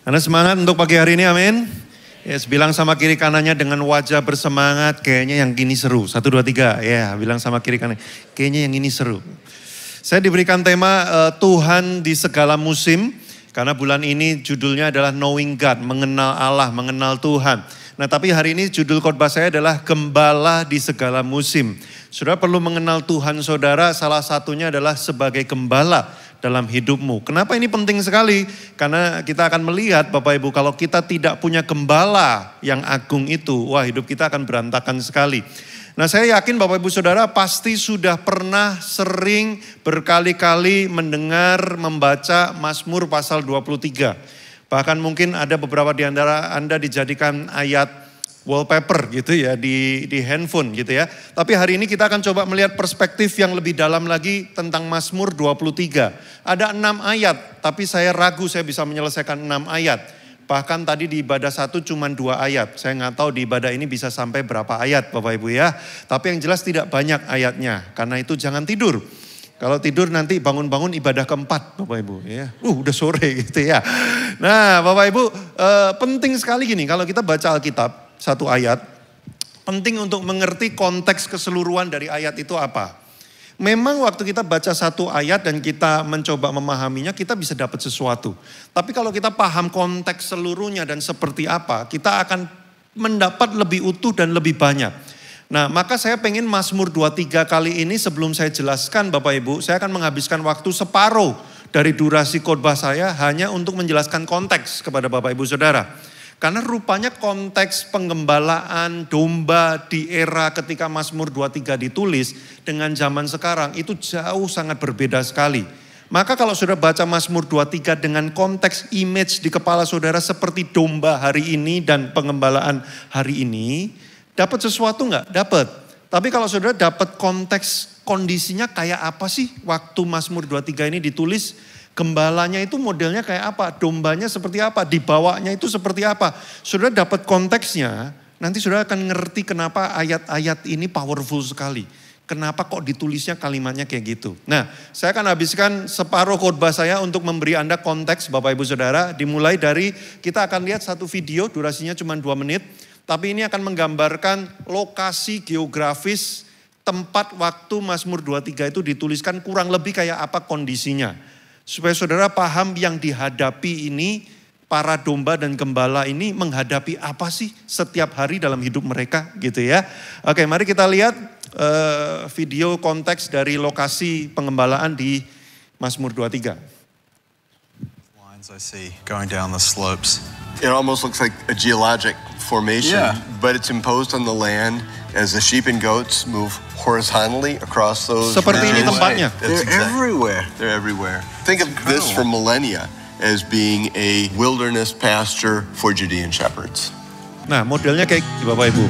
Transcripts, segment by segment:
Anda semangat untuk pagi hari ini, amin. Yes, bilang sama kiri kanannya dengan wajah bersemangat, kayaknya yang ini seru. 1, 2, 3, ya bilang sama kiri kanan, kayaknya yang ini seru. Saya diberikan tema Tuhan di segala musim, karena bulan ini judulnya adalah Knowing God, mengenal Allah, mengenal Tuhan. Nah tapi hari ini judul khotbah saya adalah Gembala di segala musim. Saudara perlu mengenal Tuhan saudara, salah satunya adalah sebagai gembala dalam hidupmu. Kenapa ini penting sekali? Karena kita akan melihat Bapak Ibu, kalau kita tidak punya gembala yang agung itu, wah hidup kita akan berantakan sekali. Nah saya yakin Bapak Ibu Saudara pasti sudah pernah sering berkali-kali mendengar, membaca Mazmur pasal 23. Bahkan mungkin ada beberapa di antara Anda dijadikan ayat wallpaper gitu ya di handphone gitu ya. Tapi hari ini kita akan coba melihat perspektif yang lebih dalam lagi tentang Mazmur 23. Ada 6 ayat, tapi saya ragu saya bisa menyelesaikan 6 ayat. Bahkan tadi di ibadah 1 cuma 2 ayat. Saya nggak tahu di ibadah ini bisa sampai berapa ayat Bapak Ibu ya. Tapi yang jelas tidak banyak ayatnya. Karena itu jangan tidur. Kalau tidur nanti bangun-bangun ibadah keempat Bapak Ibu ya. Udah sore gitu ya. Nah Bapak Ibu penting sekali gini, kalau kita baca Alkitab satu ayat, penting untuk mengerti konteks keseluruhan dari ayat itu apa. Memang waktu kita baca satu ayat dan kita mencoba memahaminya, kita bisa dapat sesuatu. Tapi kalau kita paham konteks seluruhnya dan seperti apa, kita akan mendapat lebih utuh dan lebih banyak. Nah maka saya pengen Mazmur 23 kali ini sebelum saya jelaskan Bapak Ibu, saya akan menghabiskan waktu separuh dari durasi khotbah saya hanya untuk menjelaskan konteks kepada Bapak Ibu Saudara. Karena rupanya konteks penggembalaan domba di era ketika Mazmur 23 ditulis dengan zaman sekarang itu jauh sangat berbeda sekali. Maka kalau saudara baca Mazmur 23 dengan konteks image di kepala saudara seperti domba hari ini dan pengembalaan hari ini, dapat sesuatu enggak? Dapat. Tapi kalau saudara dapat konteks kondisinya kayak apa sih waktu Mazmur 23 ini ditulis? Gembalanya itu modelnya kayak apa, dombanya seperti apa, dibawanya itu seperti apa. Saudara dapat konteksnya, nanti saudara akan ngerti kenapa ayat-ayat ini powerful sekali. Kenapa kok ditulisnya kalimatnya kayak gitu. Nah saya akan habiskan separuh khotbah saya untuk memberi Anda konteks Bapak Ibu Saudara. Dimulai dari kita akan lihat satu video durasinya cuma 2 menit. Tapi ini akan menggambarkan lokasi geografis tempat waktu Mazmur 23 itu dituliskan kurang lebih kayak apa kondisinya. Supaya saudara paham yang dihadapi ini, para domba dan gembala ini menghadapi apa sih setiap hari dalam hidup mereka gitu ya. Oke mari kita lihat video konteks dari lokasi pengembalaan di Mazmur 23. Lines I see going down the slopes. It almost looks like a geologic formation, but it's imposed on the land as the sheep and goats move horizontally across those seperti ini tempatnya. They're everywhere. They're everywhere. Think of this for millennia as being a wilderness pasture for Judean shepherds. Nah, modelnya kayak Bapak Ibu.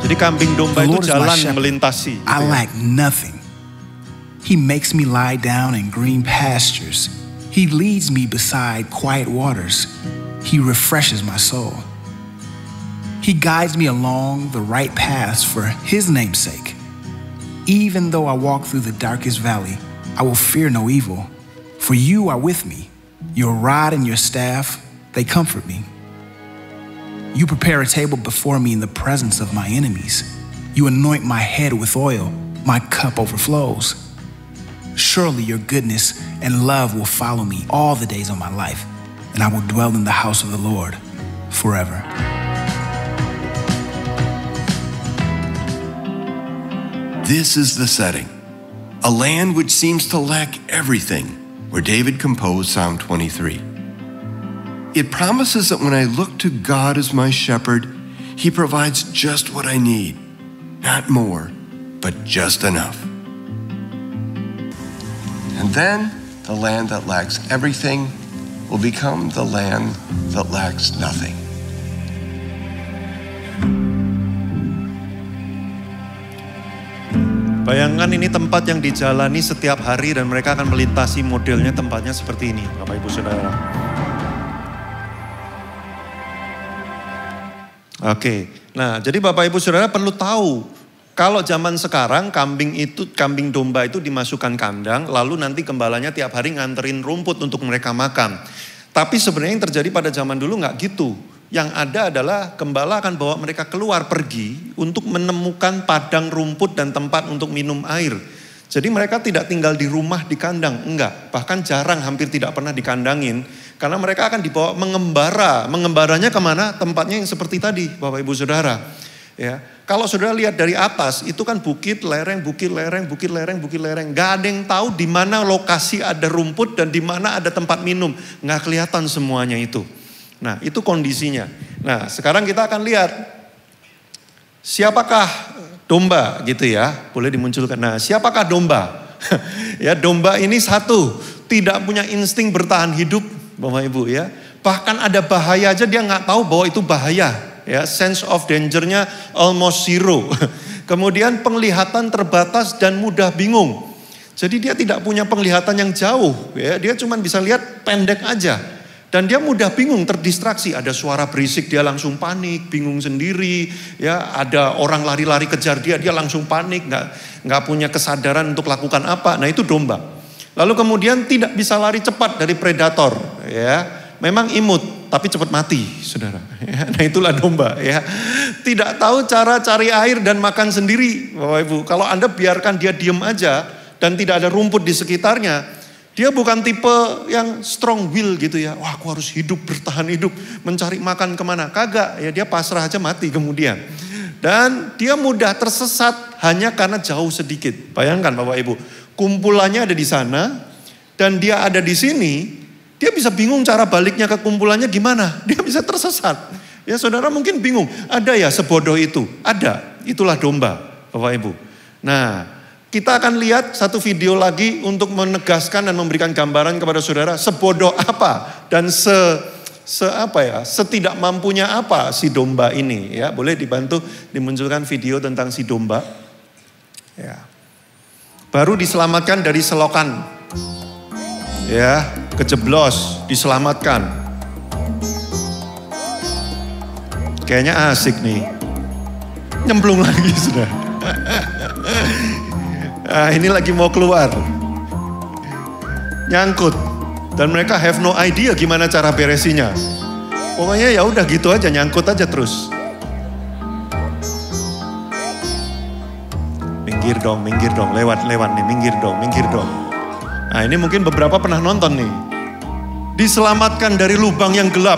Jadi kambing domba itu jalan melintasi. I lack nothing. He makes me lie down in green pastures. He leads me beside quiet waters. He refreshes my soul. He guides me along the right paths for his name's sake. Even though I walk through the darkest valley, I will fear no evil. For you are with me. Your rod and your staff, they comfort me. You prepare a table before me in the presence of my enemies. You anoint my head with oil. My cup overflows. Surely your goodness and love will follow me all the days of my life, and I will dwell in the house of the Lord forever. This is the setting, a land which seems to lack everything, where David composed Psalm 23. It promises that when I look to God as my shepherd, he provides just what I need, not more, but just enough. And then the land that lacks everything will become the land that lacks nothing. Bayangkan ini tempat yang dijalani setiap hari dan mereka akan melintasi modelnya tempatnya seperti ini Bapak Ibu Saudara. Oke, nah jadi Bapak Ibu Saudara perlu tahu Kalau zaman sekarang kambing domba itu dimasukkan kandang, lalu nanti gembalanya tiap hari nganterin rumput untuk mereka makan. Tapi sebenarnya yang terjadi pada zaman dulu nggak gitu. Yang ada adalah gembala akan bawa mereka keluar pergi untuk menemukan padang rumput dan tempat untuk minum air. Jadi mereka tidak tinggal di rumah di kandang, enggak. Bahkan jarang, hampir tidak pernah dikandangin. Karena mereka akan dibawa mengembara. Mengembaranya kemana? Tempatnya yang seperti tadi, Bapak Ibu Saudara. Ya, kalau saudara lihat dari atas, itu kan bukit, lereng, bukit, lereng, bukit, lereng, bukit, lereng. Gak ada yang tahu di mana lokasi ada rumput dan di mana ada tempat minum. Nggak kelihatan semuanya itu. Nah, itu kondisinya. Nah, sekarang kita akan lihat siapakah domba gitu ya. Boleh dimunculkan. Nah, siapakah domba? Ya, domba ini satu, tidak punya insting bertahan hidup, Bapak Ibu ya. Bahkan ada bahaya aja dia nggak tahu bahwa itu bahaya. Ya, sense of danger-nya almost zero. Kemudian penglihatan terbatas dan mudah bingung. Jadi dia tidak punya penglihatan yang jauh, ya. Dia cuma bisa lihat pendek aja. Dan dia mudah bingung, terdistraksi. Ada suara berisik, dia langsung panik, bingung sendiri. Ya, ada orang lari-lari kejar dia langsung panik, nggak punya kesadaran untuk lakukan apa. Nah, itu domba. Lalu kemudian tidak bisa lari cepat dari predator, ya. Memang imut, tapi cepat mati, saudara. Nah, itulah domba, ya. Tidak tahu cara cari air dan makan sendiri, Bapak Ibu. Kalau Anda biarkan dia diem aja dan tidak ada rumput di sekitarnya, dia bukan tipe yang strong will gitu ya. Wah, aku harus hidup, bertahan hidup, mencari makan kemana. Kagak, ya dia pasrah aja mati kemudian. Dan dia mudah tersesat hanya karena jauh sedikit. Bayangkan Bapak Ibu, kumpulannya ada di sana dan dia ada di sini. Dia bisa bingung cara baliknya ke kumpulannya gimana. Dia bisa tersesat. Ya, saudara mungkin bingung. Ada ya sebodoh itu? Ada. Itulah domba, Bapak Ibu. Nah, kita akan lihat satu video lagi untuk menegaskan dan memberikan gambaran kepada saudara sebodoh apa dan setidak mampunya apa si domba ini. Ya, boleh dibantu dimunculkan video tentang si domba. Ya. Baru diselamatkan dari selokan. Ya, kejeblos, diselamatkan. Kayaknya asik nih. Nyemplung lagi sudah. Nah, ini lagi mau keluar. Nyangkut. Dan mereka have no idea gimana cara beresinya. Pokoknya ya udah gitu aja, nyangkut aja terus. Minggir dong, lewat nih, minggir dong. Nah, ini mungkin beberapa pernah nonton nih. Diselamatkan dari lubang yang gelap.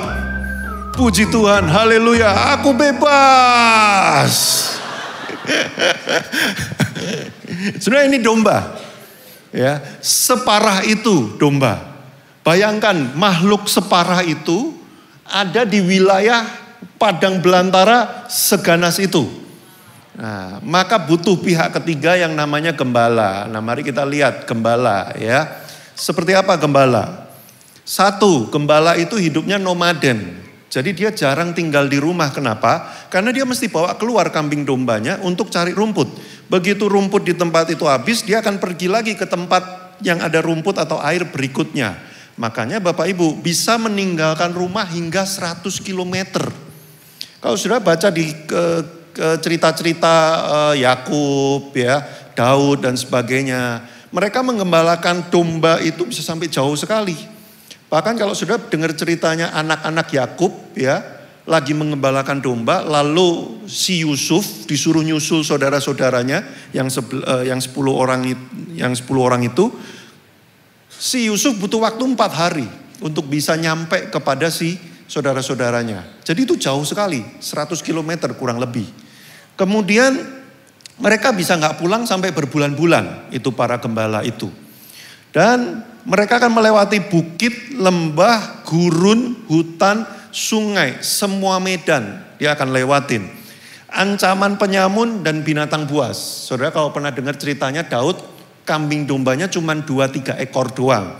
Puji Tuhan, haleluya, aku bebas. Sebenarnya ini domba. Ya, separah itu domba. Bayangkan makhluk separah itu ada di wilayah padang belantara seganas itu. Nah, maka butuh pihak ketiga yang namanya gembala. Nah, mari kita lihat gembala ya. Seperti apa gembala? Satu, gembala itu hidupnya nomaden. Jadi dia jarang tinggal di rumah. Kenapa? Karena dia mesti bawa keluar kambing dombanya untuk cari rumput. Begitu rumput di tempat itu habis, dia akan pergi lagi ke tempat yang ada rumput atau air berikutnya. Makanya Bapak Ibu bisa meninggalkan rumah hingga 100 km. Kalau sudah baca di cerita-cerita Yakub ya, Daud dan sebagainya. Mereka menggembalakan domba itu bisa sampai jauh sekali. Bahkan kalau sudah dengar ceritanya anak-anak Yakub ya, lagi mengembalakan domba, lalu si Yusuf disuruh nyusul saudara-saudaranya yang 10 orang itu. Si Yusuf butuh waktu 4 hari untuk bisa nyampe kepada si saudara-saudaranya. Jadi itu jauh sekali, 100 km kurang lebih. Kemudian mereka bisa nggak pulang sampai berbulan-bulan, itu para gembala itu. Dan mereka akan melewati bukit, lembah, gurun, hutan, sungai, semua medan dia akan lewatin. Ancaman penyamun dan binatang buas. Saudara kalau pernah dengar ceritanya Daud, kambing dombanya cuma 2-3 ekor doang.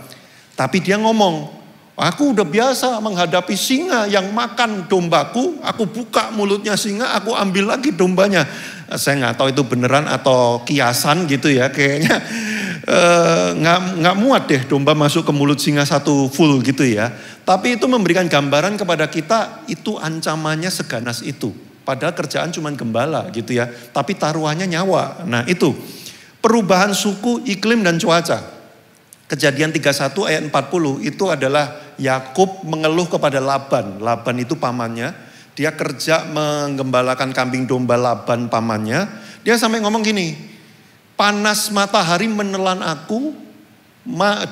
Tapi dia ngomong, aku udah biasa menghadapi singa yang makan dombaku, aku buka mulutnya singa, aku ambil lagi dombanya. Saya nggak tahu itu beneran atau kiasan gitu ya, kayaknya nggak muat deh domba masuk ke mulut singa satu full gitu ya. Tapi itu memberikan gambaran kepada kita, itu ancamannya seganas itu. Padahal kerjaan cuma gembala gitu ya, tapi taruhannya nyawa. Nah itu, perubahan suku, iklim dan cuaca. Kejadian 31 ayat 40 itu adalah Yakub mengeluh kepada Laban. Laban itu pamannya. Dia kerja menggembalakan kambing domba Laban pamannya. Dia sampai ngomong gini, panas matahari menelan aku,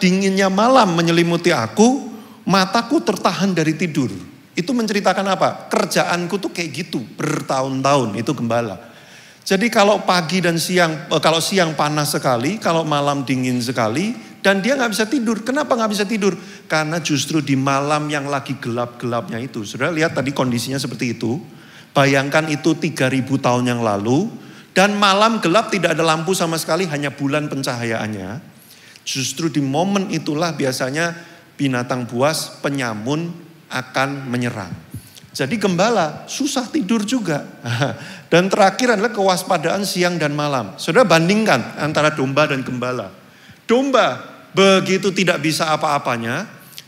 dinginnya malam menyelimuti aku, mataku tertahan dari tidur. Itu menceritakan apa? Kerjaanku tuh kayak gitu, bertahun-tahun, itu gembala. Jadi kalau pagi dan siang, kalau siang panas sekali, kalau malam dingin sekali, dan dia nggak bisa tidur. Kenapa nggak bisa tidur? Karena justru di malam yang lagi gelap-gelapnya itu. Saudara lihat tadi kondisinya seperti itu. Bayangkan itu 3000 tahun yang lalu, dan malam gelap tidak ada lampu sama sekali, hanya bulan pencahayaannya. Justru di momen itulah biasanya binatang buas, penyamun akan menyerang. Jadi gembala susah tidur juga. Dan terakhir adalah kewaspadaan siang dan malam. Saudara bandingkan antara domba dan gembala. Domba begitu tidak bisa apa-apanya.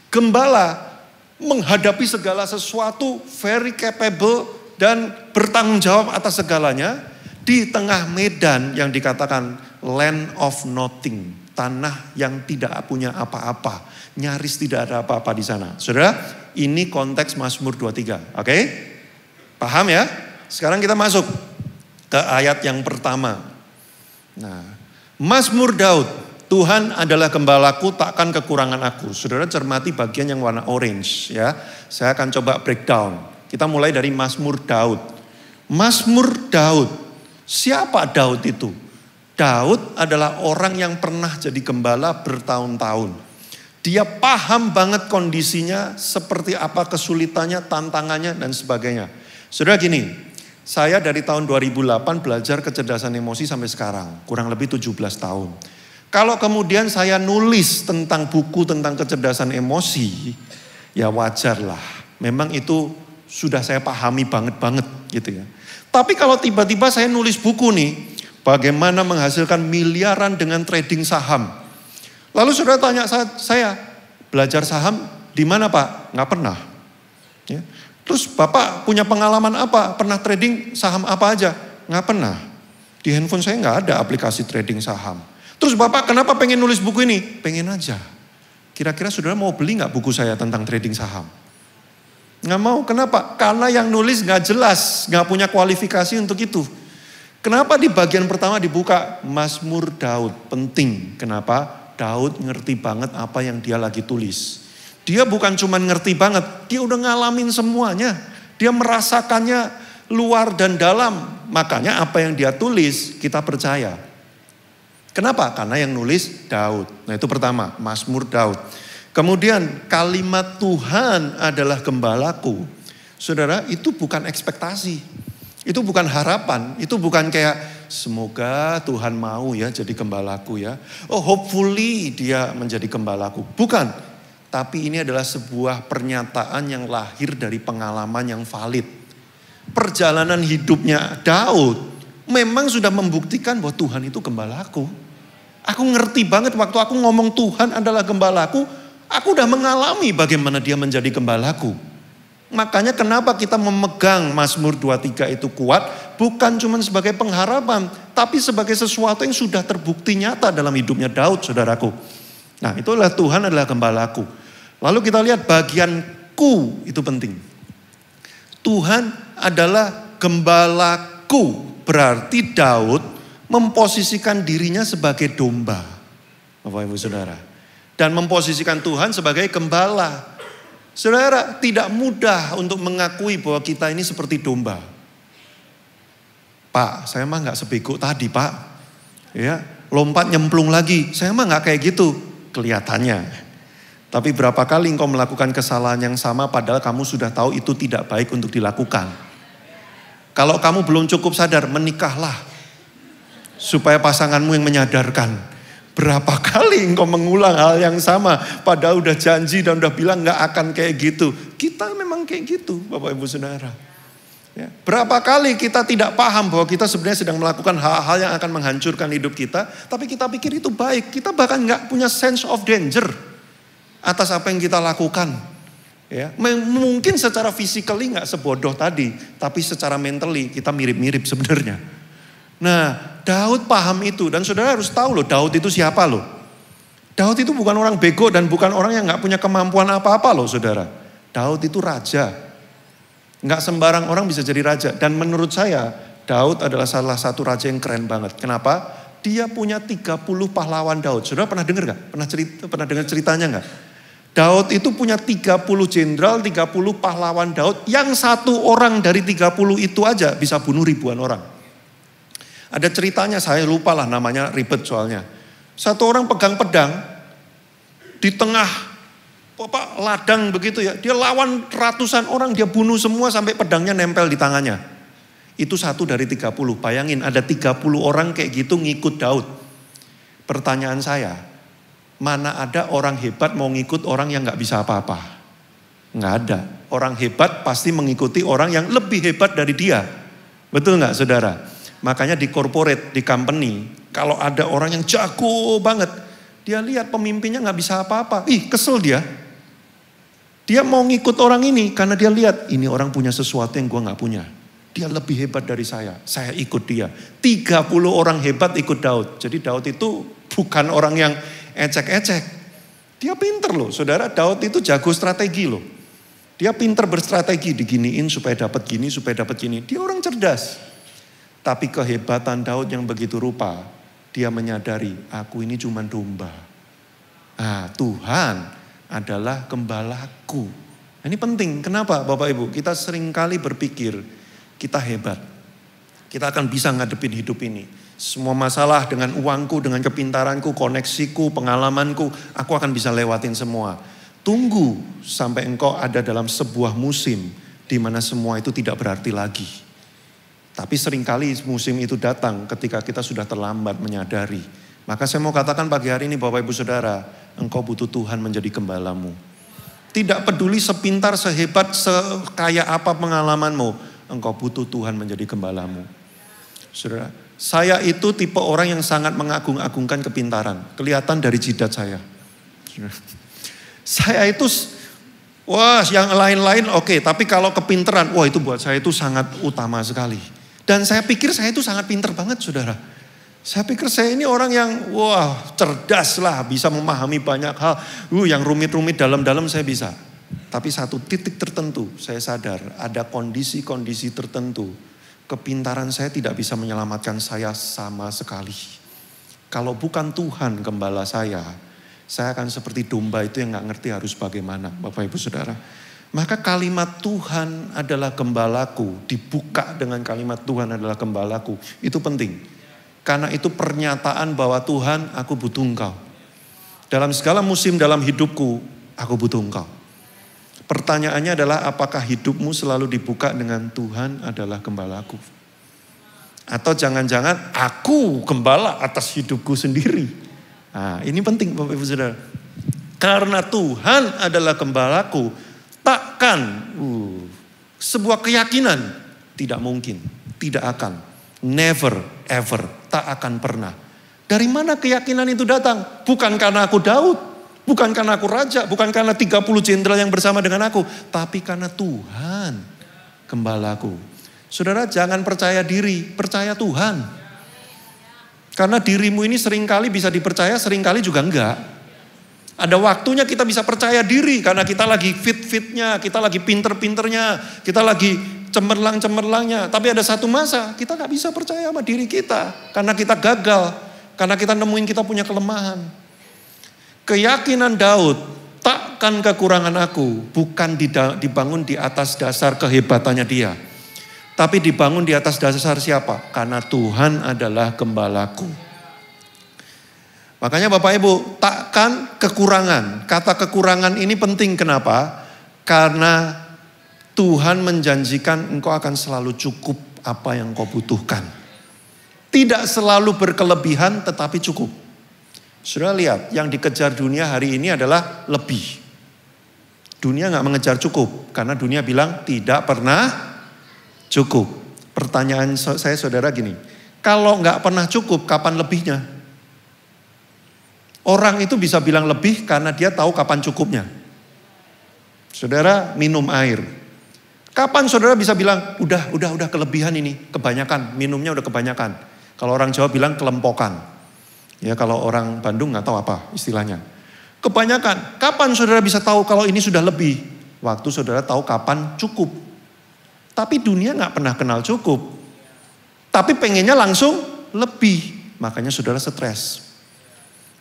Gembala menghadapi segala sesuatu, very capable dan bertanggung jawab atas segalanya. Di tengah medan yang dikatakan land of nothing. Tanah yang tidak punya apa-apa. Nyaris tidak ada apa-apa di sana. Saudara, ini konteks Mazmur 23. Oke? Paham ya? Sekarang kita masuk ke ayat yang pertama. Nah, Mazmur Daud. Tuhan adalah gembalaku, takkan kekurangan aku. Saudara cermati bagian yang warna orange ya. Saya akan coba breakdown. Kita mulai dari Mazmur Daud. Mazmur Daud. Siapa Daud itu? Daud adalah orang yang pernah jadi gembala bertahun-tahun. Dia paham banget kondisinya, seperti apa kesulitannya, tantangannya, dan sebagainya. Saudara gini, saya dari tahun 2008 belajar kecerdasan emosi sampai sekarang. Kurang lebih 17 tahun. Kalau kemudian saya nulis tentang buku tentang kecerdasan emosi, ya wajar lah. Memang itu sudah saya pahami banget gitu ya. Tapi kalau tiba-tiba saya nulis buku nih, bagaimana menghasilkan miliaran dengan trading saham. Lalu saudara tanya saya, belajar saham di mana Pak? Nggak pernah. Ya. Terus Bapak punya pengalaman apa? Pernah trading saham apa aja? Nggak pernah. Di handphone saya nggak ada aplikasi trading saham. Terus Bapak kenapa pengen nulis buku ini? Pengen aja. Kira-kira saudara mau beli nggak buku saya tentang trading saham? Nggak mau. Kenapa? Karena yang nulis nggak jelas, nggak punya kualifikasi untuk itu. Kenapa di bagian pertama dibuka Mazmur Daud? Penting. Kenapa? Daud ngerti banget apa yang dia lagi tulis. Dia bukan cuma ngerti banget, dia udah ngalamin semuanya. Dia merasakannya luar dan dalam. Makanya apa yang dia tulis kita percaya. Kenapa? Karena yang nulis Daud. Nah itu pertama, Mazmur Daud. Kemudian kalimat Tuhan adalah gembalaku. Saudara, itu bukan ekspektasi. Itu bukan harapan, itu bukan kayak semoga Tuhan mau ya jadi gembalaku ya. Oh hopefully dia menjadi gembalaku. Bukan, tapi ini adalah sebuah pernyataan yang lahir dari pengalaman yang valid. Perjalanan hidupnya Daud memang sudah membuktikan bahwa Tuhan itu gembalaku. Aku ngerti banget waktu aku ngomong Tuhan adalah gembalaku, aku udah mengalami bagaimana dia menjadi gembalaku. Makanya kenapa kita memegang Mazmur 23 itu kuat, bukan cuma sebagai pengharapan, tapi sebagai sesuatu yang sudah terbukti nyata dalam hidupnya Daud, saudaraku. Nah itulah Tuhan adalah gembalaku. Lalu kita lihat bagian ku, itu penting. Tuhan adalah gembalaku, berarti Daud memposisikan dirinya sebagai domba, Bapak Ibu Saudara. Dan memposisikan Tuhan sebagai gembala. Saudara, tidak mudah untuk mengakui bahwa kita ini seperti domba. Pak, saya mah gak sebego tadi Pak. Ya, lompat nyemplung lagi, saya mah gak kayak gitu. Kelihatannya. Tapi berapa kali engkau melakukan kesalahan yang sama padahal kamu sudah tahu itu tidak baik untuk dilakukan. Kalau kamu belum cukup sadar, menikahlah. Supaya pasanganmu yang menyadarkan. Berapa kali engkau mengulang hal yang sama, padahal udah janji dan udah bilang gak akan kayak gitu. Kita memang kayak gitu, Bapak Ibu Saudara. Ya. Berapa kali kita tidak paham bahwa kita sebenarnya sedang melakukan hal-hal yang akan menghancurkan hidup kita, tapi kita pikir itu baik. Kita bahkan gak punya sense of danger atas apa yang kita lakukan. Ya. Mungkin secara physically gak sebodoh tadi, tapi secara mentally kita mirip-mirip sebenarnya. Nah, Daud paham itu dan saudara harus tahu loh, Daud itu siapa loh? Daud itu bukan orang bego dan bukan orang yang gak punya kemampuan apa-apa loh saudara. Daud itu raja. Gak sembarang orang bisa jadi raja. Dan menurut saya Daud adalah salah satu raja yang keren banget. Kenapa? Dia punya 30 pahlawan Daud. Saudara pernah dengar gak? Pernah dengar ceritanya gak? Daud itu punya 30 jenderal, 30 pahlawan Daud. Yang satu orang dari 30 itu aja bisa bunuh ribuan orang. Ada ceritanya, saya lupa lah namanya, ribet soalnya. Satu orang pegang pedang di tengah ladang begitu ya. Dia lawan ratusan orang, dia bunuh semua sampai pedangnya nempel di tangannya. Itu satu dari 30. Bayangin ada 30 orang kayak gitu ngikut Daud. Pertanyaan saya, mana ada orang hebat mau ngikut orang yang gak bisa apa-apa? Gak ada. Orang hebat pasti mengikuti orang yang lebih hebat dari dia. Betul gak saudara? Makanya di corporate, di company, kalau ada orang yang jago banget, dia lihat pemimpinnya gak bisa apa-apa. Kesel dia. Dia mau ngikut orang ini karena dia lihat ini orang punya sesuatu yang gue gak punya. Dia lebih hebat dari saya ikut dia. 30 orang hebat ikut Daud. Jadi Daud itu bukan orang yang ecek-ecek. Dia pinter loh, saudara. Daud itu jago strategi loh. Dia pinter berstrategi, diginiin supaya dapat gini, supaya dapat gini. Dia orang cerdas. Tapi kehebatan Daud yang begitu rupa, dia menyadari, aku ini cuma domba. Tuhan adalah gembalaku. Ini penting, kenapa Bapak Ibu? Kita seringkali berpikir, kita hebat. Kita akan bisa ngadepin hidup ini. Semua masalah dengan uangku, dengan kepintaranku, koneksiku, pengalamanku, aku akan bisa lewatin semua. Tunggu sampai engkau ada dalam sebuah musim di mana semua itu tidak berarti lagi. Tapi seringkali musim itu datang ketika kita sudah terlambat menyadari. Maka saya mau katakan pagi hari ini Bapak Ibu Saudara, engkau butuh Tuhan menjadi gembalamu. Tidak peduli sepintar, sehebat, sekaya apa pengalamanmu, engkau butuh Tuhan menjadi gembalamu. Saudara, saya itu tipe orang yang sangat mengagung-agungkan kepintaran. Kelihatan dari jidat saya. Saya itu, yang lain-lain oke, tapi kalau kepintaran, itu buat saya itu sangat utama sekali. Dan saya pikir saya itu sangat pintar banget saudara. Saya pikir saya ini orang yang cerdas lah, bisa memahami banyak hal. Yang rumit-rumit dalam-dalam saya bisa. Tapi satu titik tertentu saya sadar ada kondisi-kondisi tertentu. Kepintaran saya tidak bisa menyelamatkan saya sama sekali. Kalau bukan Tuhan gembala saya akan seperti domba itu yang gak ngerti harus bagaimana Bapak Ibu Saudara. Maka kalimat Tuhan adalah gembalaku, dibuka dengan kalimat Tuhan adalah gembalaku. Itu penting. Karena itu pernyataan bahwa Tuhan aku butuh engkau. Dalam segala musim dalam hidupku, aku butuh engkau. Pertanyaannya adalah apakah hidupmu selalu dibuka dengan Tuhan adalah gembalaku? Atau jangan-jangan aku gembala atas hidupku sendiri. Ini penting Bapak Ibu Saudara. Karena Tuhan adalah gembalaku, takkan sebuah keyakinan tidak mungkin, tidak akan, never ever, tak akan pernah. Dari mana keyakinan itu datang? Bukan karena aku Daud, bukan karena aku raja, bukan karena 30 jenderal yang bersama dengan aku, tapi karena Tuhan gembalaku. Saudara jangan percaya diri, percaya Tuhan. Karena dirimu ini seringkali bisa dipercaya, seringkali juga enggak. Ada waktunya kita bisa percaya diri karena kita lagi fit-fitnya, kita lagi pinter-pinternya, kita lagi cemerlang-cemerlangnya. Tapi ada satu masa kita gak bisa percaya sama diri kita. Karena kita gagal, karena kita nemuin kita punya kelemahan. Keyakinan Daud, takkan kekurangan aku, bukan dibangun di atas dasar kehebatannya dia. Tapi dibangun di atas dasar siapa? Karena Tuhan adalah gembalaku. Makanya Bapak Ibu, takkan kekurangan. Kata kekurangan ini penting kenapa? Karena Tuhan menjanjikan engkau akan selalu cukup apa yang kau butuhkan. Tidak selalu berkelebihan tetapi cukup. Sudah lihat, yang dikejar dunia hari ini adalah lebih. Dunia gak mengejar cukup. Karena dunia bilang tidak pernah cukup. Pertanyaan saya saudara gini, kalau gak pernah cukup kapan lebihnya? Orang itu bisa bilang lebih karena dia tahu kapan cukupnya. Saudara minum air. Kapan saudara bisa bilang, udah kelebihan ini, kebanyakan, minumnya udah kebanyakan. Kalau orang Jawa bilang kelempokan. Ya kalau orang Bandung nggak tahu apa istilahnya. Kebanyakan, kapan saudara bisa tahu kalau ini sudah lebih? Waktu saudara tahu kapan cukup. Tapi dunia nggak pernah kenal cukup. Tapi pengennya langsung lebih. Makanya saudara stres.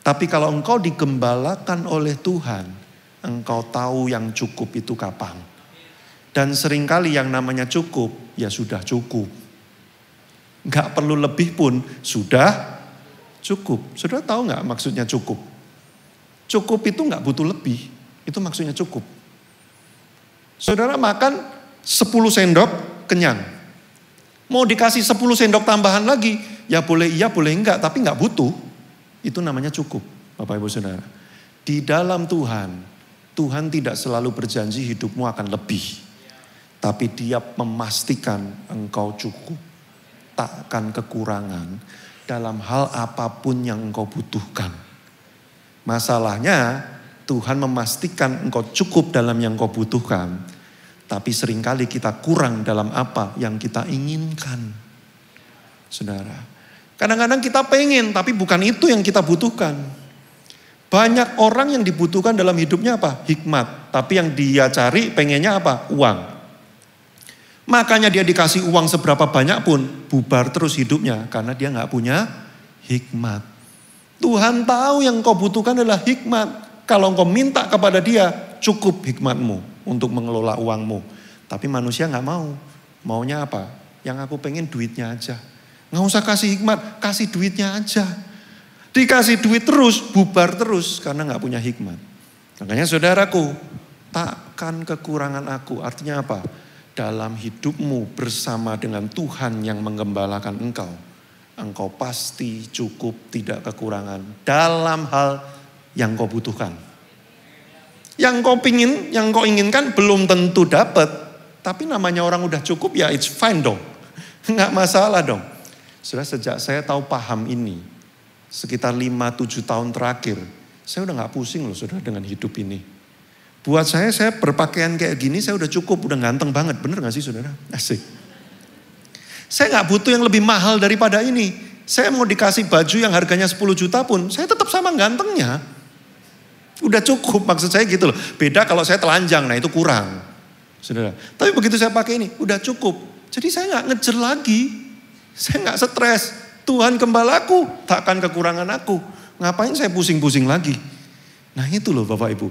Tapi kalau engkau digembalakan oleh Tuhan, engkau tahu yang cukup itu kapan. Dan seringkali yang namanya cukup, ya sudah cukup. Nggak perlu lebih pun, sudah cukup. Saudara tahu nggak maksudnya cukup? Cukup itu nggak butuh lebih, itu maksudnya cukup. Saudara makan 10 sendok kenyang. Mau dikasih 10 sendok tambahan lagi, ya boleh iya boleh enggak, tapi nggak butuh. Itu namanya cukup, Bapak Ibu Saudara. Di dalam Tuhan, Tuhan tidak selalu berjanji hidupmu akan lebih. Tapi Dia memastikan engkau cukup. Takkan kekurangan dalam hal apapun yang engkau butuhkan. Masalahnya Tuhan memastikan engkau cukup dalam yang engkau butuhkan. Tapi seringkali kita kurang dalam apa yang kita inginkan. Saudara, kadang-kadang kita pengen tapi bukan itu yang kita butuhkan. Banyak orang yang dibutuhkan dalam hidupnya apa? Hikmat. Tapi yang dia cari pengennya apa? Uang. Makanya dia dikasih uang seberapa banyak pun bubar terus hidupnya. Karena dia gak punya hikmat. Tuhan tahu yang kau butuhkan adalah hikmat. Kalau engkau minta kepada Dia, cukup hikmatmu untuk mengelola uangmu. Tapi manusia gak mau. Maunya apa? Yang aku pengen duitnya aja. Gak usah kasih hikmat, kasih duitnya aja. Dikasih duit terus, bubar terus karena gak punya hikmat. Makanya saudaraku, takkan kekurangan aku. Artinya apa? Dalam hidupmu bersama dengan Tuhan yang menggembalakan engkau. Engkau pasti cukup, tidak kekurangan dalam hal yang kau butuhkan. Yang kau pingin, yang kau inginkan belum tentu dapat. Tapi namanya orang udah cukup ya it's fine dong. Nggak masalah dong. Sudah sejak saya tahu paham ini, sekitar 5-7 tahun terakhir, saya udah nggak pusing loh saudara dengan hidup ini. Buat saya berpakaian kayak gini saya udah cukup, udah ganteng banget. Bener gak sih saudara? Asik. Saya gak butuh yang lebih mahal daripada ini. Saya mau dikasih baju yang harganya 10 juta pun, saya tetap sama gantengnya. Udah cukup, maksud saya gitu loh. Beda kalau saya telanjang, nah itu kurang. Saudara. Tapi begitu saya pakai ini, udah cukup. Jadi saya gak ngejar lagi. Saya gak stres. Tuhan gembalaku, takkan kekurangan aku. Ngapain saya pusing-pusing lagi? Nah itu loh Bapak Ibu.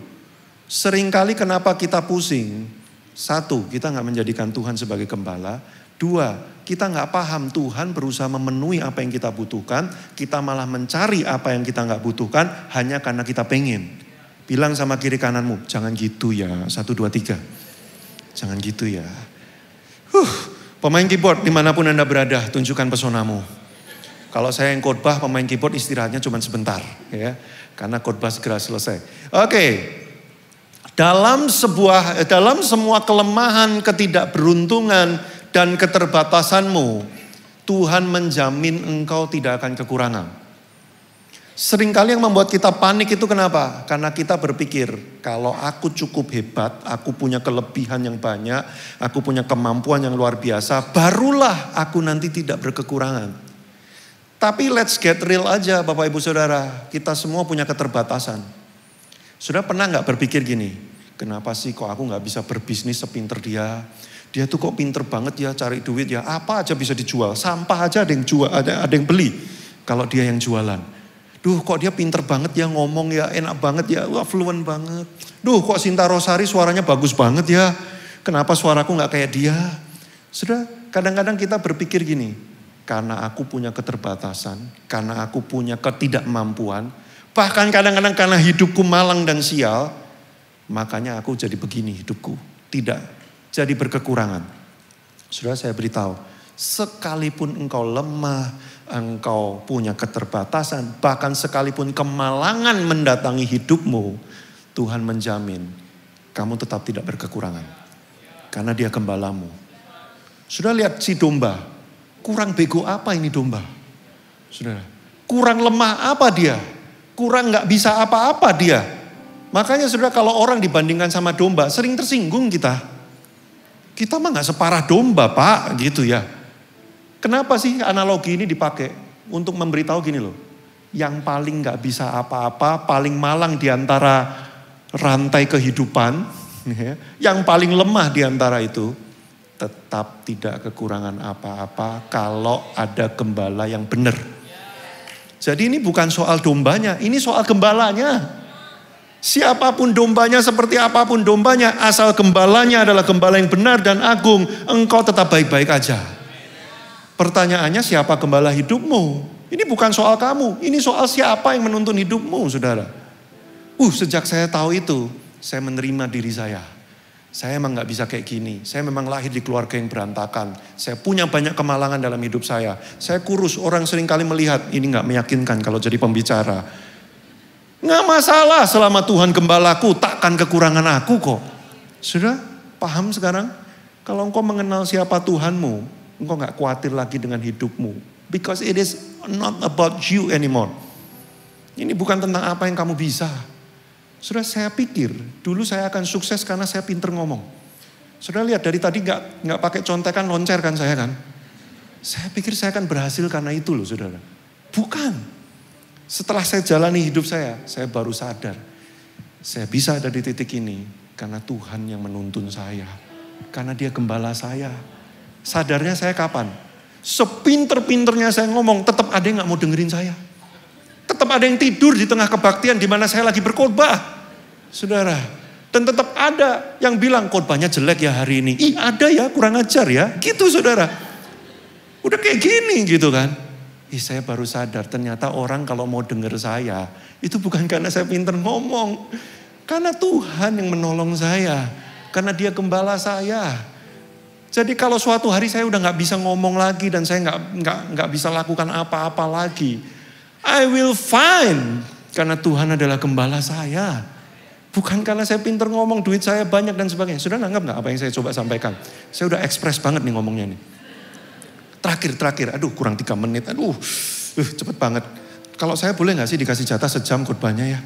Seringkali kenapa kita pusing? Satu, kita gak menjadikan Tuhan sebagai gembala. Dua, kita gak paham Tuhan berusaha memenuhi apa yang kita butuhkan. Kita malah mencari apa yang kita gak butuhkan hanya karena kita pengen. Bilang sama kiri kananmu, jangan gitu ya. 1, 2, 3. Jangan gitu ya. Pemain keyboard dimanapun Anda berada, tunjukkan pesonamu. Kalau saya yang khotbah, pemain keyboard istirahatnya cuma sebentar. Ya, karena khotbah segera selesai. Oke. Dalam semua kelemahan, ketidakberuntungan, dan keterbatasanmu, Tuhan menjamin engkau tidak akan kekurangan. Seringkali yang membuat kita panik itu kenapa? Karena kita berpikir, kalau aku cukup hebat, aku punya kelebihan yang banyak, aku punya kemampuan yang luar biasa, barulah aku nanti tidak berkekurangan. Tapi let's get real aja Bapak Ibu Saudara, kita semua punya keterbatasan. Sudah pernah gak berpikir gini, kenapa sih kok aku gak bisa berbisnis sepinter dia? Dia tuh kok pinter banget ya cari duit ya, apa aja bisa dijual, sampah aja ada yang jual, ada yang beli kalau dia yang jualan. Duh kok dia pinter banget ya ngomong ya, enak banget ya, wah fluent banget. Duh kok Sinta Rosari suaranya bagus banget ya, kenapa suaraku gak kayak dia? Sudah kadang-kadang kita berpikir gini, karena aku punya keterbatasan, karena aku punya ketidakmampuan, bahkan kadang-kadang karena hidupku malang dan sial, makanya aku jadi begini hidupku, tidak jadi berkekurangan. Sudah saya beritahu, sekalipun engkau lemah, engkau punya keterbatasan, bahkan sekalipun kemalangan mendatangi hidupmu, Tuhan menjamin kamu tetap tidak berkekurangan. Karena Dia gembalamu. Sudah lihat si domba, kurang bego apa ini domba? Saudara, kurang lemah apa dia? Kurang gak bisa apa-apa dia. Makanya saudara kalau orang dibandingkan sama domba, sering tersinggung kita. Kita mah gak separah domba Pak, gitu ya. Kenapa sih analogi ini dipakai? Untuk memberitahu gini loh. yang paling gak bisa apa-apa, paling malang di antara rantai kehidupan, yang paling lemah di antara itu, tetap tidak kekurangan apa-apa kalau ada gembala yang benar. Jadi ini bukan soal dombanya, ini soal gembalanya. Siapapun dombanya, seperti apapun dombanya, asal gembalanya adalah gembala yang benar dan agung, engkau tetap baik-baik aja. Pertanyaannya, siapa gembala hidupmu? Ini bukan soal kamu, ini soal siapa yang menuntun hidupmu, saudara. Sejak saya tahu itu, saya menerima diri saya. Saya emang gak bisa kayak gini, saya memang lahir di keluarga yang berantakan. Saya punya banyak kemalangan dalam hidup saya. Saya kurus, orang seringkali melihat, ini gak meyakinkan kalau jadi pembicara. Nggak masalah selama Tuhan gembalaku, takkan kekurangan aku kok. Sudah paham sekarang? Kalau engkau mengenal siapa Tuhanmu, engkau nggak khawatir lagi dengan hidupmu. Because it is not about you anymore. Ini bukan tentang apa yang kamu bisa. Sudah saya pikir, dulu saya akan sukses karena saya pinter ngomong. Sudah lihat dari tadi nggak pakai contekan, loncer kan saya kan. Saya pikir saya akan berhasil karena itu loh saudara. Bukan. Setelah saya jalani hidup saya baru sadar. Saya bisa ada di titik ini karena Tuhan yang menuntun saya. Karena dia gembala saya. Sadarnya saya kapan? Sepinter-pinternya saya ngomong, tetap ada yang gak mau dengerin saya. Tetap ada yang tidur di tengah kebaktian di mana saya lagi berkhotbah. Saudara. Dan tetap ada yang bilang khotbahnya jelek ya hari ini. Ada ya, kurang ajar ya. Gitu saudara. Udah kayak gini gitu kan. Saya baru sadar ternyata orang kalau mau denger saya, itu bukan karena saya pinter ngomong. Karena Tuhan yang menolong saya. Karena dia gembala saya. Jadi kalau suatu hari saya udah gak bisa ngomong lagi dan saya gak bisa lakukan apa-apa lagi. I will find. Karena Tuhan adalah gembala saya. Bukan karena saya pinter ngomong, duit saya banyak dan sebagainya. Sudah nanggap gak apa yang saya coba sampaikan? Saya udah ekspres banget nih ngomongnya nih. Terakhir, aduh kurang 3 menit, cepet banget. Kalau saya boleh gak sih dikasih jatah sejam khotbahnya ya?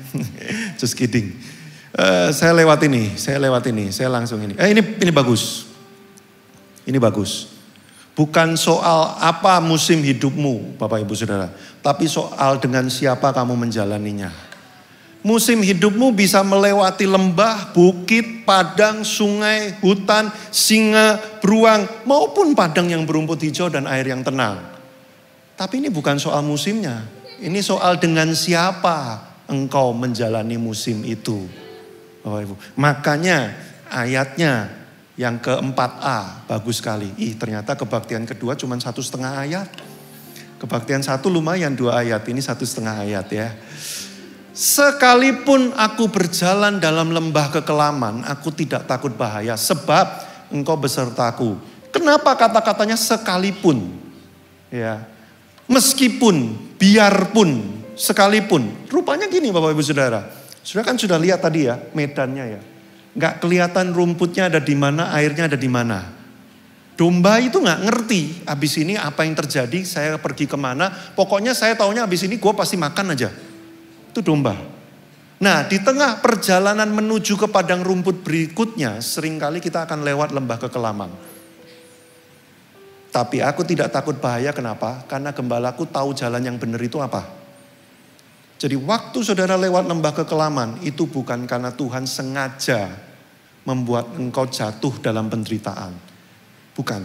Just kidding. Saya lewat ini, saya langsung ini. Ini bagus. Ini bagus. Bukan soal apa musim hidupmu Bapak Ibu Saudara. Tapi soal dengan siapa kamu menjalaninya. Musim hidupmu bisa melewati lembah, bukit, padang, sungai, hutan, singa, beruang, maupun padang yang berumput hijau dan air yang tenang. Tapi ini bukan soal musimnya. Ini soal dengan siapa engkau menjalani musim itu. Bapak Ibu. Makanya ayatnya yang ke-4a bagus sekali. Ternyata kebaktian kedua cuma 1,5 ayat. Kebaktian 1 lumayan 2 ayat, ini 1,5 ayat ya. Sekalipun aku berjalan dalam lembah kekelaman, aku tidak takut bahaya sebab engkau besertaku. Kenapa kata-katanya sekalipun? Ya. Meskipun, biarpun, sekalipun. Rupanya gini Bapak Ibu Saudara. Sudah kan sudah lihat tadi ya medannya ya. Nggak kelihatan rumputnya ada di mana, airnya ada di mana. Domba itu nggak ngerti. Abis ini apa yang terjadi, saya pergi kemana. Pokoknya saya taunya abis ini gue pasti makan aja. Itu domba. Nah di tengah perjalanan menuju ke padang rumput berikutnya, seringkali kita akan lewat lembah kekelaman. Tapi aku tidak takut bahaya, kenapa? Karena gembalaku tahu jalan yang benar itu apa. Jadi waktu saudara lewat lembah kekelaman, itu bukan karena Tuhan sengaja membuat engkau jatuh dalam penderitaan. Bukan.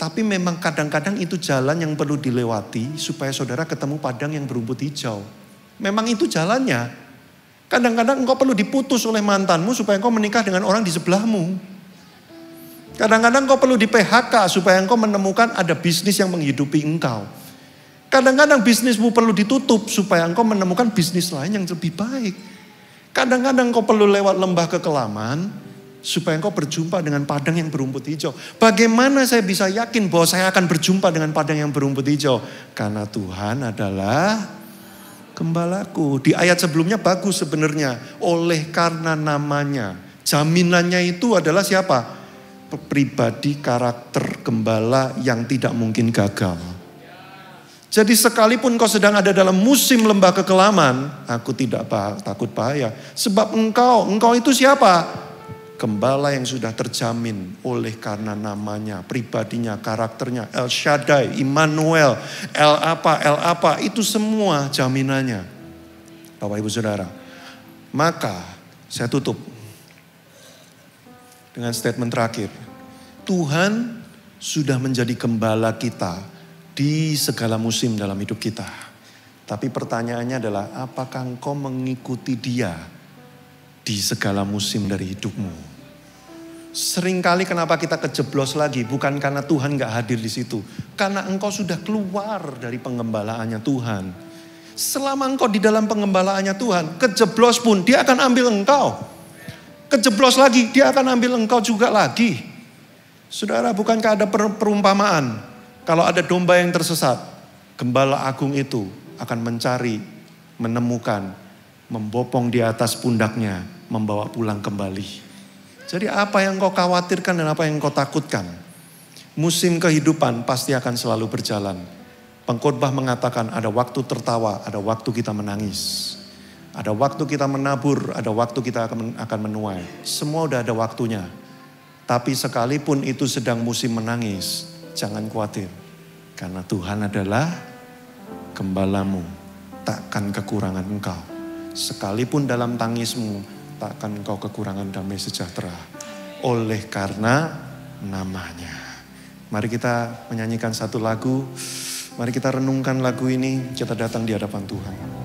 Tapi memang kadang-kadang itu jalan yang perlu dilewati supaya saudara ketemu padang yang berumput hijau. Memang itu jalannya. Kadang-kadang engkau perlu diputus oleh mantanmu supaya engkau menikah dengan orang di sebelahmu. Kadang-kadang engkau perlu di PHK supaya engkau menemukan ada bisnis yang menghidupi engkau. Kadang-kadang bisnismu perlu ditutup supaya engkau menemukan bisnis lain yang lebih baik. Kadang-kadang engkau perlu lewat lembah kekelaman supaya engkau berjumpa dengan padang yang berumput hijau. Bagaimana saya bisa yakin bahwa saya akan berjumpa dengan padang yang berumput hijau? Karena Tuhan adalah gembalaku. Di ayat sebelumnya bagus sebenarnya. Oleh karena namanya. Jaminannya itu adalah siapa? Pribadi karakter gembala yang tidak mungkin gagal. Jadi sekalipun kau sedang ada dalam musim lembah kekelaman, aku tidak takut bahaya. Sebab engkau itu siapa? Gembala yang sudah terjamin oleh karena namanya, pribadinya, karakternya, El Shaddai, Immanuel, El apa, itu semua jaminannya. Bapak Ibu Saudara, maka saya tutup dengan statement terakhir. Tuhan sudah menjadi gembala kita di segala musim dalam hidup kita. Tapi pertanyaannya adalah, apakah engkau mengikuti Dia di segala musim dari hidupmu? Seringkali kenapa kita kejeblos lagi? Bukan karena Tuhan gak hadir di situ. Karena engkau sudah keluar dari pengembalaannya Tuhan. Selama engkau di dalam pengembalaannya Tuhan, kejeblos pun Dia akan ambil engkau. Kejeblos lagi, Dia akan ambil engkau juga lagi. Saudara, bukankah ada perumpamaan? Kalau ada domba yang tersesat, gembala agung itu akan mencari, menemukan, membopong di atas pundaknya, membawa pulang kembali. Jadi apa yang kau khawatirkan dan apa yang kau takutkan? Musim kehidupan pasti akan selalu berjalan. Pengkhotbah mengatakan ada waktu tertawa, ada waktu kita menangis. Ada waktu kita menabur, ada waktu kita akan menuai. Semua udah ada waktunya. Tapi sekalipun itu sedang musim menangis, jangan khawatir. Karena Tuhan adalah gembalamu, takkan kekurangan engkau. Sekalipun dalam tangismu, takkan engkau kekurangan damai sejahtera. Oleh karena namanya. Mari kita menyanyikan satu lagu. Mari kita renungkan lagu ini. Kita datang di hadapan Tuhan.